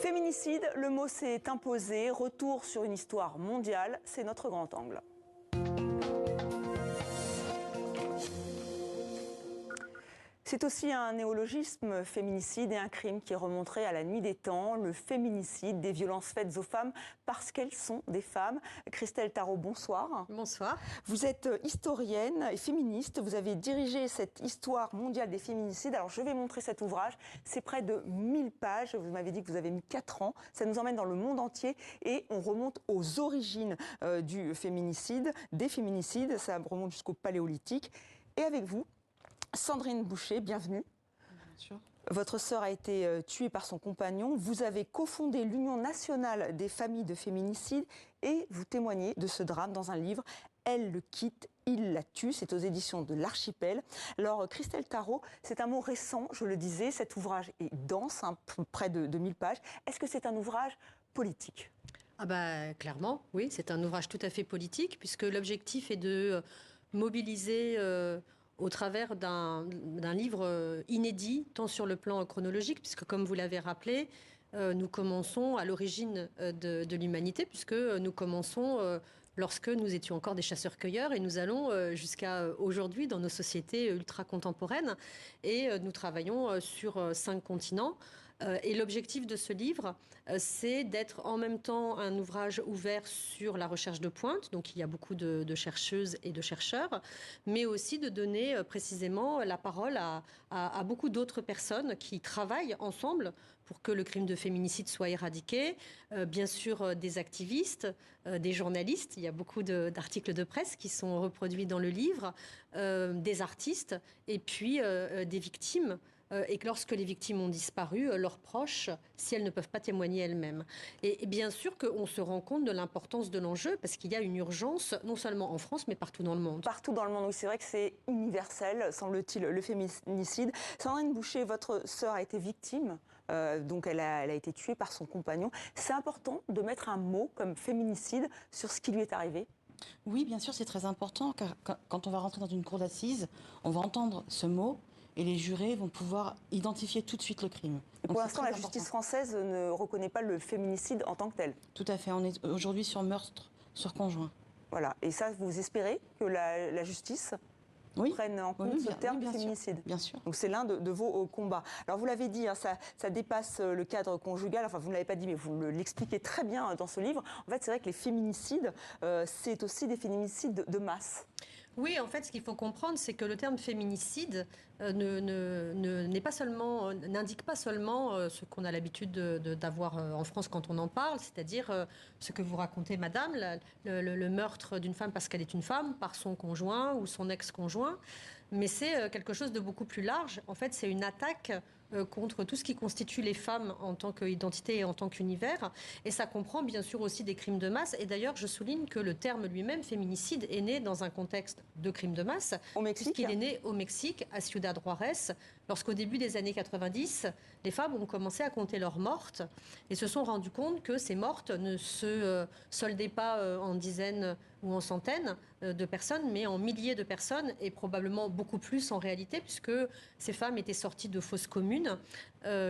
Féminicide, le mot s'est imposé. Retour sur une histoire mondiale, c'est notre grand angle. C'est aussi un néologisme, féminicide, et un crime qui remonterait à la nuit des temps, le féminicide, des violences faites aux femmes parce qu'elles sont des femmes. Christelle Taraud, bonsoir. Bonsoir. Vous êtes historienne et féministe, vous avez dirigé cette histoire mondiale des féminicides. Alors je vais montrer cet ouvrage, c'est près de 1000 pages, vous m'avez dit que vous avez mis 4 ans, ça nous emmène dans le monde entier et on remonte aux origines du féminicide, des féminicides, ça remonte jusqu'au Paléolithique. Et avec vous, Sandrine Boucher, bienvenue. Bonjour. Votre sœur a été tuée par son compagnon. Vous avez cofondé l'Union nationale des familles de féminicides et vous témoignez de ce drame dans un livre. Elle le quitte, il la tue. C'est aux éditions de l'Archipel. Alors, Christelle Taraud, c'est un mot récent, je le disais. Cet ouvrage est dense, près de 1000 pages. Est-ce que c'est un ouvrage politique ? Clairement, oui. C'est un ouvrage tout à fait politique puisque l'objectif est de mobiliser... au travers d'un livre inédit, tant sur le plan chronologique, puisque comme vous l'avez rappelé, nous commençons à l'origine de l'humanité, puisque nous commençons lorsque nous étions encore des chasseurs-cueilleurs, et nous allons jusqu'à aujourd'hui dans nos sociétés ultra-contemporaines, et nous travaillons sur 5 continents. Et l'objectif de ce livre, c'est d'être en même temps un ouvrage ouvert sur la recherche de pointe, donc il y a beaucoup de chercheuses et de chercheurs, mais aussi de donner précisément la parole à beaucoup d'autres personnes qui travaillent ensemble pour que le crime de féminicide soit éradiqué. Bien sûr, des activistes, des journalistes, il y a beaucoup d'articles de presse qui sont reproduits dans le livre, des artistes et puis des victimes. Et que lorsque les victimes ont disparu, leurs proches, si elles ne peuvent pas témoigner elles-mêmes. Et bien sûr qu'on se rend compte de l'importance de l'enjeu, parce qu'il y a une urgence, non seulement en France, mais partout dans le monde. Partout dans le monde, oui, c'est vrai que c'est universel, semble-t-il, le féminicide. Sandrine Boucher, votre sœur a été victime, donc elle a été tuée par son compagnon. C'est important de mettre un mot comme féminicide sur ce qui lui est arrivé ? Oui, bien sûr, c'est très important, car quand on va rentrer dans une cour d'assises, on va entendre ce mot, et les jurés vont pouvoir identifier tout de suite le crime. Et pour l'instant, la justice française ne reconnaît pas le féminicide en tant que tel. Tout à fait. On est aujourd'hui sur meurtre sur conjoint. Voilà. Et ça, vous espérez que la justice prenne en compte ce terme de féminicide ? Bien sûr. Donc c'est l'un de vos combats. Alors vous l'avez dit, hein, ça dépasse le cadre conjugal. Enfin, vous ne l'avez pas dit, mais vous l'expliquez très bien dans ce livre. En fait, c'est vrai que les féminicides, c'est aussi des féminicides de masse. Oui, en fait, ce qu'il faut comprendre, c'est que le terme féminicide n'indique pas seulement ce qu'on a l'habitude d'avoir en France quand on en parle, c'est-à-dire ce que vous racontez, madame, le meurtre d'une femme parce qu'elle est une femme, par son conjoint ou son ex-conjoint. Mais c'est quelque chose de beaucoup plus large. En fait, c'est une attaque contre tout ce qui constitue les femmes en tant qu'identité et en tant qu'univers. Et ça comprend bien sûr aussi des crimes de masse. Et d'ailleurs, je souligne que le terme lui-même, féminicide, est né dans un contexte de crimes de masse. Au Mexique ? Puisqu'il est né au Mexique, à Ciudad Juárez, lorsqu'au début des années 90, les femmes ont commencé à compter leurs mortes et se sont rendues compte que ces mortes ne se soldaient pas en dizaines ou en centaines de personnes, mais en milliers de personnes, et probablement beaucoup plus en réalité, puisque ces femmes étaient sorties de fosses communes,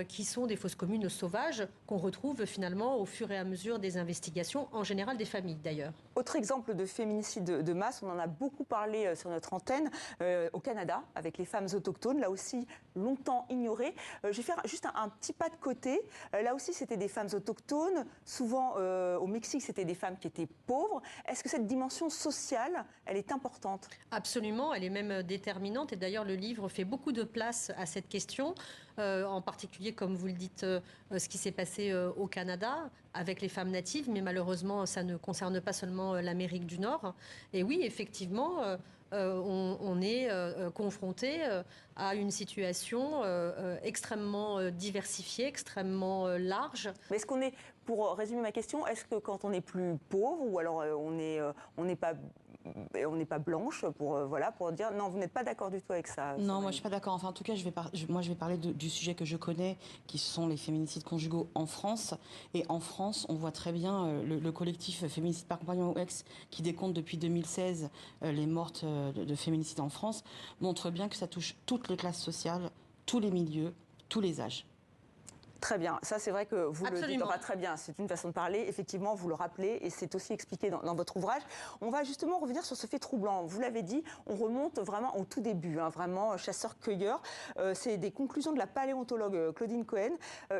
qui sont des fosses communes sauvages, qu'on retrouve finalement au fur et à mesure des investigations, en général des familles d'ailleurs. Autre exemple de féminicide de masse, on en a beaucoup parlé sur notre antenne, au Canada, avec les femmes autochtones, là aussi longtemps ignorées. Je vais faire juste un petit pas de côté. Là aussi, c'était des femmes autochtones. Souvent, au Mexique, c'était des femmes qui étaient pauvres. Est-ce que cette dimension sociale, elle est importante ? Absolument, elle est même déterminante. Et d'ailleurs, le livre fait beaucoup de place à cette question, en particulier, comme vous le dites, ce qui s'est passé au Canada avec les femmes natives. Mais malheureusement, ça ne concerne pas seulement l'Amérique du Nord. Et oui, effectivement, on est confronté à une situation extrêmement diversifiée, extrêmement large. Mais est-ce qu'on est, pour résumer ma question, est-ce que quand on est plus pauvre ou alors on n'est pas blanche pour dire non, vous n'êtes pas d'accord du tout avec ça? Non, moi je suis pas d'accord. Enfin, en tout cas, je vais parler du sujet que je connais, qui sont les féminicides conjugaux en France. Et en France, on voit très bien le collectif Féminicide par compagnon ou ex, qui décompte depuis 2016 les mortes de féminicide en France, montre bien que ça touche toutes les classes sociales, tous les milieux, tous les âges. Très bien, ça c'est vrai que vous le dites Absolument. pas très bien, c'est une façon de parler, effectivement vous le rappelez et c'est aussi expliqué dans votre ouvrage. On va justement revenir sur ce fait troublant, vous l'avez dit, on remonte vraiment au tout début, hein, vraiment chasseur-cueilleur, c'est des conclusions de la paléontologue Claudine Cohen.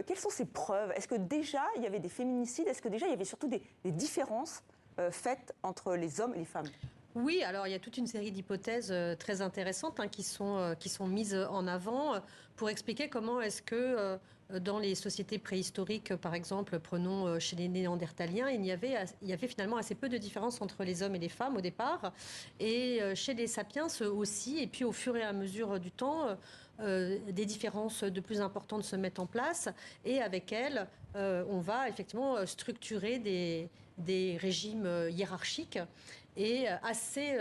Quelles sont ces preuves? Est-ce que déjà il y avait des féminicides? Est-ce que déjà il y avait surtout des différences faites entre les hommes et les femmes? Oui, alors il y a toute une série d'hypothèses très intéressantes hein, qui sont mises en avant pour expliquer comment est-ce que dans les sociétés préhistoriques, par exemple, prenons chez les Néandertaliens, il y avait finalement assez peu de différence entre les hommes et les femmes au départ, et chez les sapiens aussi, et puis au fur et à mesure du temps, des différences de plus importantes se mettent en place, et avec elles, on va effectivement structurer des régimes hiérarchiques. Et assez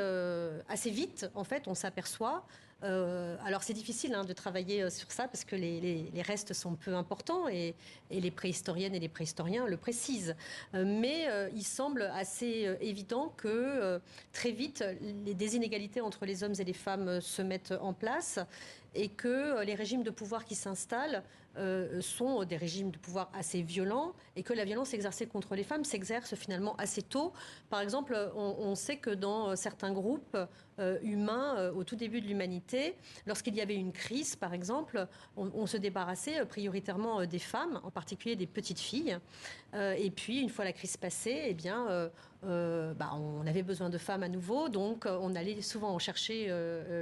vite, en fait, on s'aperçoit. Alors c'est difficile hein, de travailler sur ça parce que les restes sont peu importants et les préhistoriennes et les préhistoriens le précisent. Mais il semble assez évident que très vite, des inégalités entre les hommes et les femmes se mettent en place et que les régimes de pouvoir qui s'installent sont des régimes de pouvoir assez violents et que la violence exercée contre les femmes s'exerce finalement assez tôt. Par exemple, on sait que dans certains groupes humains, au tout début de l'humanité, lorsqu'il y avait une crise, par exemple, on se débarrassait prioritairement des femmes, en particulier des petites filles. Et puis, une fois la crise passée, eh bien, on avait besoin de femmes à nouveau, donc on allait souvent en chercher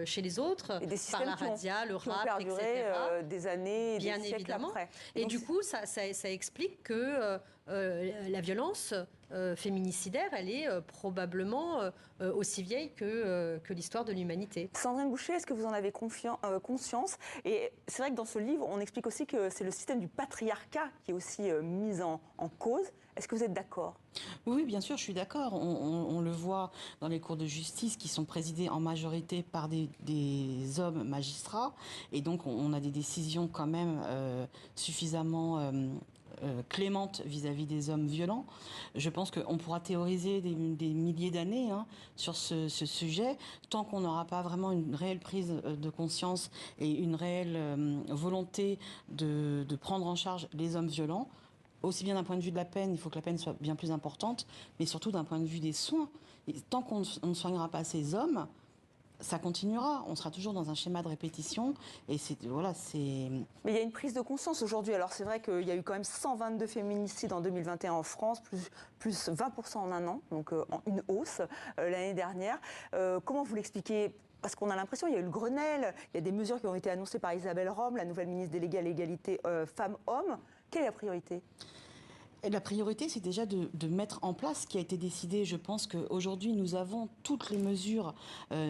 chez les autres, par la radia, le qui ont rap, perduré, etc. des années, Bien des siècles évidemment. après. Et du coup, ça explique que la violence féminicidaire, elle est probablement aussi vieille que l'histoire de l'humanité. Sandrine Boucher, est-ce que vous en avez conscience? Et c'est vrai que dans ce livre, on explique aussi que c'est le système du patriarcat qui est aussi mis en cause. Est-ce que vous êtes d'accord? Oui, bien sûr, je suis d'accord. On le voit dans les cours de justice qui sont présidées en majorité par des hommes magistrats. Et donc, on a des décisions quand même suffisamment clémente vis-à-vis des hommes violents. Je pense qu'on pourra théoriser des milliers d'années hein, sur ce sujet, tant qu'on n'aura pas vraiment une réelle prise de conscience et une réelle volonté de prendre en charge les hommes violents. Aussi bien d'un point de vue de la peine, il faut que la peine soit bien plus importante, mais surtout d'un point de vue des soins. Et tant qu'on ne soignera pas ces hommes, ça continuera. On sera toujours dans un schéma de répétition. Et voilà, c'est. Mais il y a une prise de conscience aujourd'hui. Alors c'est vrai qu'il y a eu quand même 122 féminicides en 2021 en France, plus 20% en un an, donc en une hausse l'année dernière. Comment vous l'expliquez? Parce qu'on a l'impression, il y a eu le Grenelle, il y a des mesures qui ont été annoncées par Isabelle Rome, la nouvelle ministre déléguée à l'égalité femmes-hommes. Quelle est la priorité? Et la priorité, c'est déjà de mettre en place ce qui a été décidé. Je pense qu'aujourd'hui, nous avons toutes les mesures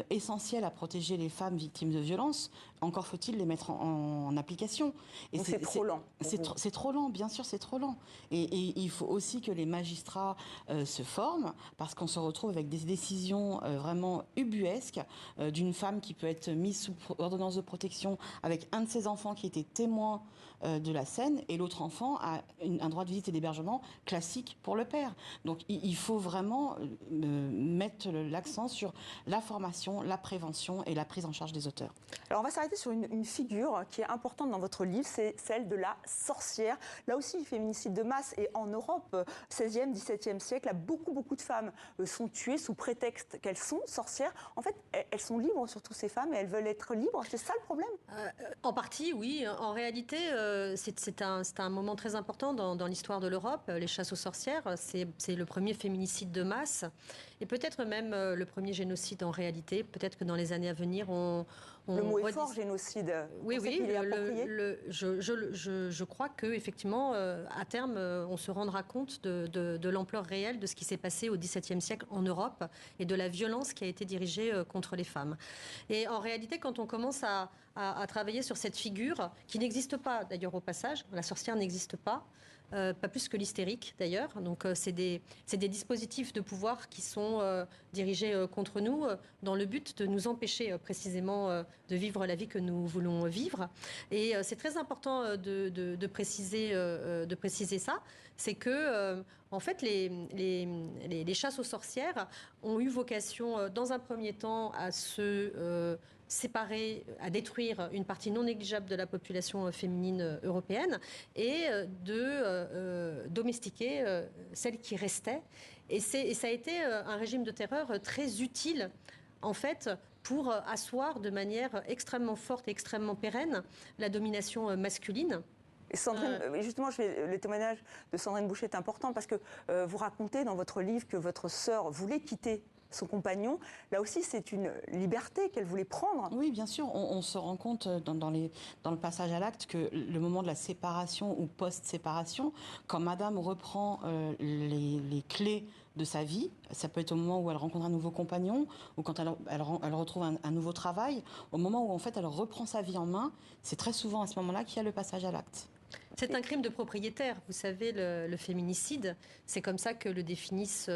essentielles à protéger les femmes victimes de violences. Encore faut-il les mettre en application. Et c'est trop lent. C'est trop lent, bien sûr, c'est trop lent. Et il faut aussi que les magistrats se forment, parce qu'on se retrouve avec des décisions vraiment ubuesques d'une femme qui peut être mise sous ordonnance de protection avec un de ses enfants qui était témoin de la scène, et l'autre enfant a un droit de visite et d'hébergement classique pour le père. Donc il faut vraiment mettre l'accent sur la formation, la prévention et la prise en charge des auteurs. Alors on va s'arrêter sur une figure qui est importante dans votre livre, c'est celle de la sorcière. Là aussi, féminicide de masse, et en Europe, 16e, 17e siècle, là, beaucoup de femmes sont tuées sous prétexte qu'elles sont sorcières. En fait, elles sont libres, surtout ces femmes, et elles veulent être libres. C'est ça le problème? En partie, oui. En réalité, c'est un moment très important dans l'histoire de l'Europe. Les chasses aux sorcières, c'est le premier féminicide de masse, et peut-être même le premier génocide en réalité. Peut-être que dans les années à venir, le mot est fort, génocide. Oui, je crois que effectivement, à terme, on se rendra compte de l'ampleur réelle de ce qui s'est passé au XVIIe siècle en Europe et de la violence qui a été dirigée contre les femmes. Et en réalité, quand on commence à travailler sur cette figure, qui n'existe pas d'ailleurs au passage, la sorcière n'existe pas, pas plus que l'hystérique d'ailleurs. Donc c'est des dispositifs de pouvoir qui sont dirigés contre nous dans le but de nous empêcher précisément de vivre la vie que nous voulons vivre. Et c'est très important de préciser ça. C'est que en fait les chasses aux sorcières ont eu vocation dans un premier temps à se séparer, à détruire une partie non négligeable de la population féminine européenne et de domestiquer celles qui restaient. Et ça a été un régime de terreur très utile, en fait, pour asseoir de manière extrêmement forte et extrêmement pérenne la domination masculine. Et Sandrine, justement, le témoignage de Sandrine Boucher est important parce que vous racontez dans votre livre que votre sœur voulait quitter son compagnon. Là aussi, c'est une liberté qu'elle voulait prendre. Oui, bien sûr. On se rend compte dans le passage à l'acte que le moment de la séparation ou post-séparation, quand madame reprend les clés de sa vie, ça peut être au moment où elle rencontre un nouveau compagnon ou quand elle retrouve un nouveau travail, au moment où en fait elle reprend sa vie en main, c'est très souvent à ce moment-là qu'il y a le passage à l'acte. C'est un crime de propriétaire. Vous savez, le féminicide, c'est comme ça que le définissent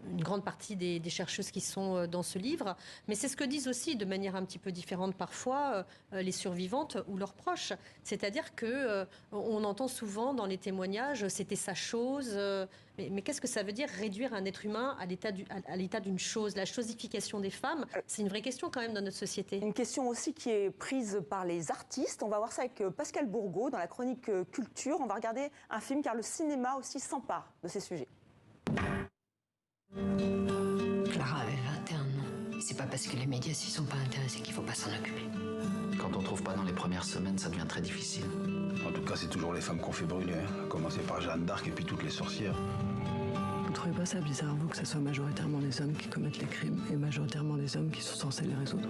une grande partie des chercheuses qui sont dans ce livre. Mais c'est ce que disent aussi, de manière un petit peu différente parfois, les survivantes ou leurs proches. C'est-à-dire que on entend souvent dans les témoignages, c'était sa chose. Mais qu'est-ce que ça veut dire réduire un être humain à l'état d'une chose? La chosification des femmes, c'est une vraie question quand même dans notre société. Une question aussi qui est prise par les artistes. On va voir ça avec Pascal Bourgault dans la chronique Culture. On va regarder un film car le cinéma aussi s'empare de ces sujets. Clara avait 21 ans. Et c'est pas parce que les médias s'y sont pas intéressés qu'il faut pas s'en occuper. Quand on trouve pas dans les premières semaines, ça devient très difficile. En tout cas, c'est toujours les femmes qu'on fait brûler. À commencer par Jeanne d'Arc et puis toutes les sorcières. Vous trouvez pas ça bizarre, vous, que ce soit majoritairement les hommes qui commettent les crimes et majoritairement les hommes qui sont censés les résoudre?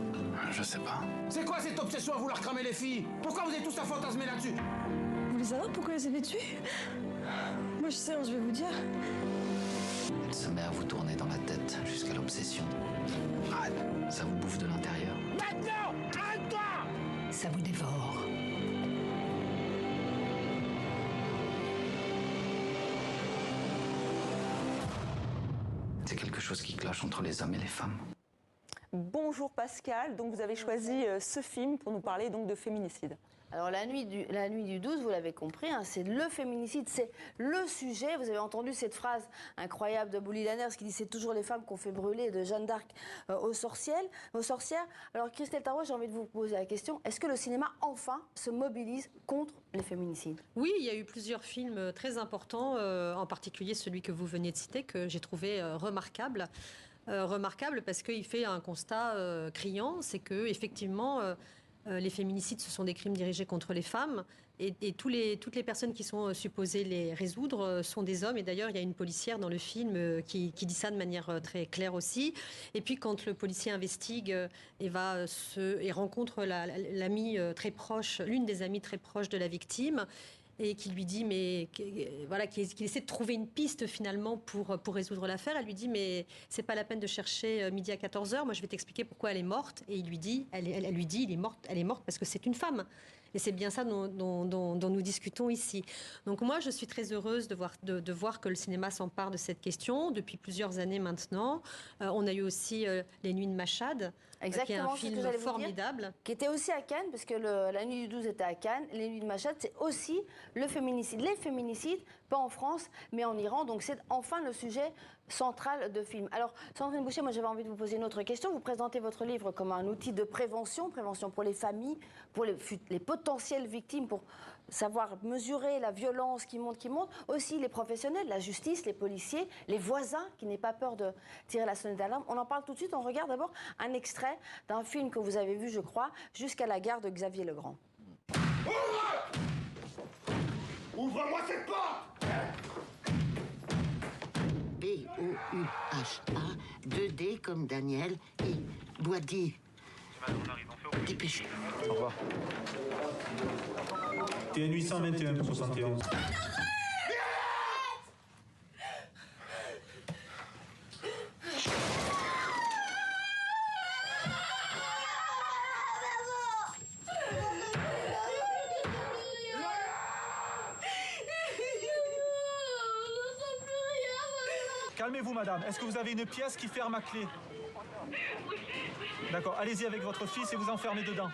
Je sais pas. C'est quoi cette obsession à vouloir cramer les filles? Pourquoi vous êtes tous à fantasmer là-dessus? Vous voulez savoir pourquoi elle s'est fait tuer? Moi je sais, je vais vous dire. Elle se met à vous tourner dans la tête jusqu'à l'obsession. Ça vous bouffe de l'intérieur. Maintenant! Arrête-toi! Ça vous dévore. C'est quelque chose qui cloche entre les hommes et les femmes. Bonjour Pascal, donc vous avez choisi ce film pour nous parler donc de féminicide. Alors la nuit du 12, vous l'avez compris, hein, c'est le féminicide, c'est le sujet. Vous avez entendu cette phrase incroyable de Bouli Lanners qui dit « c'est toujours les femmes qu'on fait brûler » de Jeanne d'Arc aux sorcières. Alors Christelle Tarot, j'ai envie de vous poser la question, est-ce que le cinéma enfin se mobilise contre les féminicides? Oui, il y a eu plusieurs films très importants, en particulier celui que vous venez de citer, que j'ai trouvé remarquable. Remarquable parce qu'il fait un constat criant, c'est que effectivement les féminicides, ce sont des crimes dirigés contre les femmes et toutes les personnes qui sont supposées les résoudre sont des hommes. Et d'ailleurs, il y a une policière dans le film qui dit ça de manière très claire aussi. Et puis, quand le policier investigue et rencontre l'amie très proche, l'une des amies très proches de la victime, et qui lui dit, qu'il essaie de trouver une piste finalement pour résoudre l'affaire. Elle lui dit, mais c'est pas la peine de chercher midi à 14h, moi je vais t'expliquer pourquoi elle est morte. Et elle lui dit, elle est morte parce que c'est une femme. Et c'est bien ça dont nous discutons ici. Donc moi, je suis très heureuse de voir que le cinéma s'empare de cette question depuis plusieurs années maintenant. On a eu aussi Les Nuits de Machad, qui est un film formidable. Qui était aussi à Cannes, parce que la Nuit du 12 était à Cannes. Les Nuits de Machad, c'est aussi le féminicide. Les féminicides, pas en France, mais en Iran. Donc c'est enfin le sujet central de film. Alors, Sandrine Boucher, moi j'avais envie de vous poser une autre question. Vous présentez votre livre comme un outil de prévention pour les familles, pour les potentielles victimes, pour savoir mesurer la violence qui monte. Aussi les professionnels, la justice, les policiers, les voisins, qui n'aient pas peur de tirer la sonnette d'alarme. On en parle tout de suite. On regarde d'abord un extrait d'un film que vous avez vu, je crois, Jusqu'à la gare de Xavier Legrand. Ouvre! Ouvre-moi cette porte! B-O-U-H-A, 2D comme Daniel et Boisdier. Dépêche. Au revoir. TN 821 pour 71. Calmez-vous, madame. Est-ce que vous avez une pièce qui ferme à clé? D'accord, allez-y avec votre fils et vous enfermez dedans.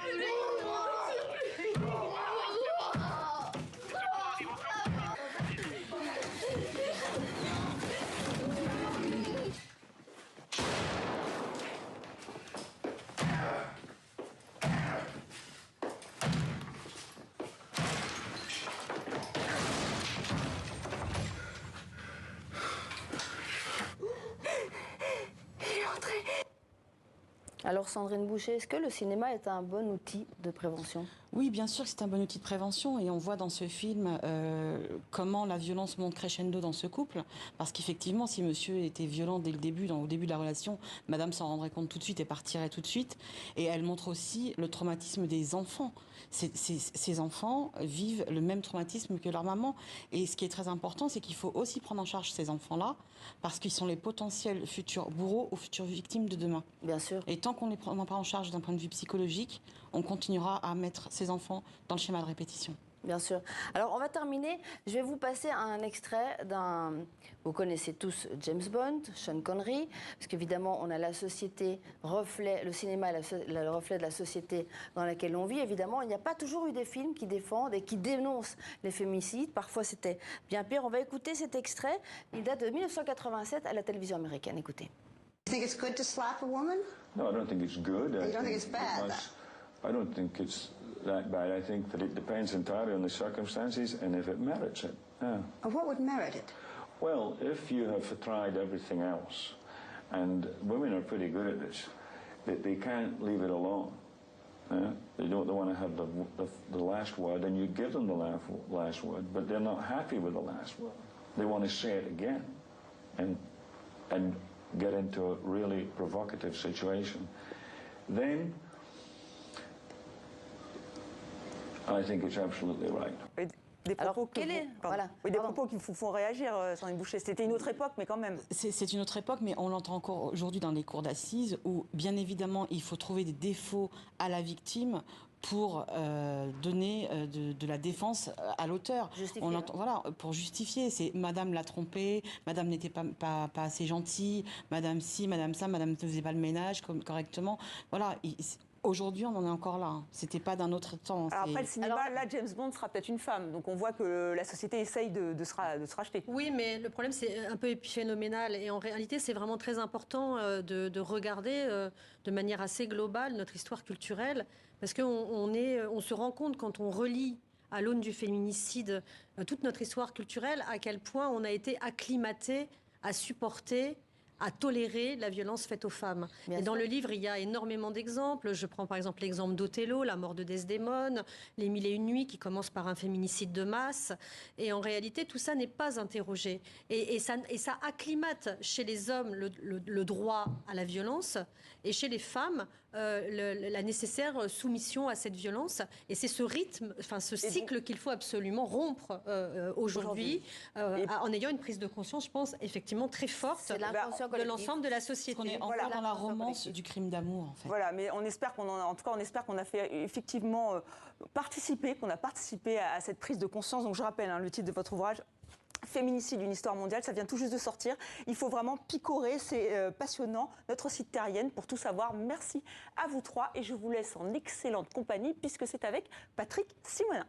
Alors Sandrine Boucher, est-ce que le cinéma est un bon outil de prévention ? Oui, bien sûr que c'est un bon outil de prévention et on voit dans ce film comment la violence monte crescendo dans ce couple. Parce qu'effectivement, si monsieur était violent dès le début, au début de la relation, madame s'en rendrait compte tout de suite et partirait tout de suite. Et elle montre aussi le traumatisme des enfants. Ces enfants vivent le même traumatisme que leur maman. Et ce qui est très important, c'est qu'il faut aussi prendre en charge ces enfants-là parce qu'ils sont les potentiels futurs bourreaux ou futures victimes de demain. Bien sûr. Et tant qu'on ne les prend pas en charge d'un point de vue psychologique, on continuera à mettre ces enfants dans le schéma de répétition. Bien sûr. Alors, on va terminer. Je vais vous passer un extrait d'un... Vous connaissez tous James Bond, Sean Connery, parce qu'évidemment, on a la société reflet, le cinéma est le reflet de la société dans laquelle on vit. Évidemment, il n'y a pas toujours eu des films qui défendent et qui dénoncent les féminicides. Parfois, c'était bien pire. On va écouter cet extrait. Il date de 1987 à la télévision américaine. Écoutez. You think it's good to slap a woman? No, I don't think it's good. You don't think it's bad? I don't think it's that bad. I think that it depends entirely on the circumstances and if it merits it. Yeah. What would merit it? Well, if you have tried everything else, and women are pretty good at this, they can't leave it alone. Yeah? They want to have the last word, and you give them the last word, but they're not happy with the last word. They want to say it again, and get into a really provocative situation. Then I think it's absolutely right. Des propos, des propos qui vous font réagir, Sandrine Boucher. C'était une autre époque, mais quand même. C'est une autre époque, mais on l'entend encore aujourd'hui dans les cours d'assises, où bien évidemment, il faut trouver des défauts à la victime pour donner de la défense à l'auteur. On entend, voilà, pour justifier. C'est Madame l'a trompé, Madame n'était pas assez gentille, Madame ci, Madame ça, Madame ne faisait pas le ménage correctement. Voilà. Aujourd'hui, on en est encore là. C'était pas d'un autre temps. Alors après le cinéma, là, James Bond sera peut-être une femme. Donc on voit que la société essaye de se racheter. Oui, mais le problème, c'est un peu épiphénoménal. Et en réalité, c'est vraiment très important de regarder de manière assez globale notre histoire culturelle. Parce qu'on se rend compte quand on relit à l'aune du féminicide toute notre histoire culturelle, à quel point on a été acclimaté à supporter, à tolérer la violence faite aux femmes. Et dans le livre, il y a énormément d'exemples. Je prends par exemple l'exemple d'Othello, la mort de Desdémone, les 1001 nuits qui commencent par un féminicide de masse. Et en réalité, tout ça n'est pas interrogé. Et ça acclimate chez les hommes le droit à la violence et chez les femmes la nécessaire soumission à cette violence. Et c'est ce rythme, enfin ce cycle qu'il faut absolument rompre aujourd'hui en ayant une prise de conscience, je pense, effectivement très forte de l'ensemble de la société. On est encore dans la romance du crime d'amour, en fait. Voilà, mais on espère qu'on a fait effectivement participer, qu'on a participé à cette prise de conscience. Donc je rappelle le titre de votre ouvrage. Féminicide, une histoire mondiale, ça vient tout juste de sortir. Il faut vraiment picorer, c'est passionnant. Notre site Terrienne pour tout savoir. Merci à vous trois et je vous laisse en excellente compagnie puisque c'est avec Patrick Simonin.